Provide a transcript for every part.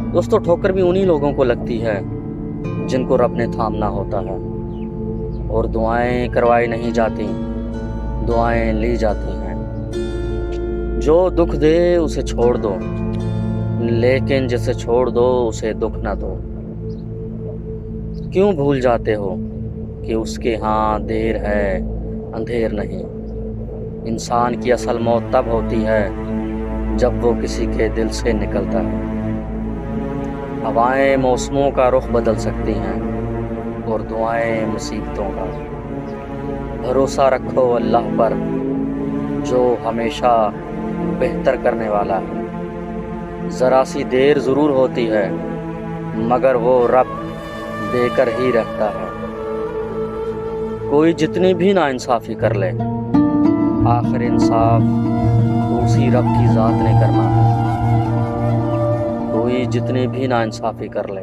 दोस्तों, ठोकर भी उन्हीं लोगों को लगती है जिनको रब ने थामना होता है, और दुआएं करवाई नहीं जाती, दुआएं ली जाती हैं। जो दुख दे उसे छोड़ दो, लेकिन जिसे छोड़ दो उसे दुख ना दो। क्यों भूल जाते हो कि उसके यहाँ देर है, अंधेर नहीं। इंसान की असल मौत तब होती है जब वो किसी के दिल से निकलता है। हवाएं मौसमों का रुख बदल सकती हैं, और दुआएं मुसीबतों का। भरोसा रखो अल्लाह पर, जो हमेशा बेहतर करने वाला है। ज़रा सी देर ज़रूर होती है, मगर वो रब देकर ही रहता है। कोई जितनी भी नाइंसाफ़ी कर ले, आखिर इंसाफ तो उसी रब की ज़ात ने करना है। कोई जितनी भी नाइंसाफ़ी कर ले,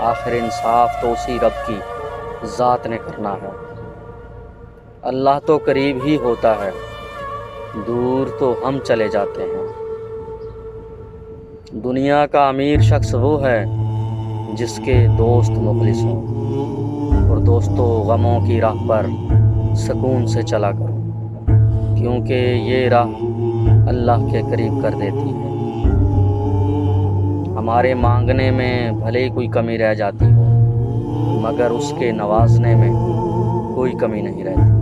आखिर इंसाफ तो उसी रब की ज़ात ने करना है। अल्लाह तो करीब ही होता है, दूर तो हम चले जाते हैं। दुनिया का अमीर शख्स वो है जिसके दोस्त मुखलिस हों, और दोस्तों गमों की राह पर सुकून से चला करो, क्योंकि ये राह अल्लाह के करीब कर देती है। हमारे मांगने में भले ही कोई कमी रह जाती हो, मगर उसके नवाजने में कोई कमी नहीं रहती।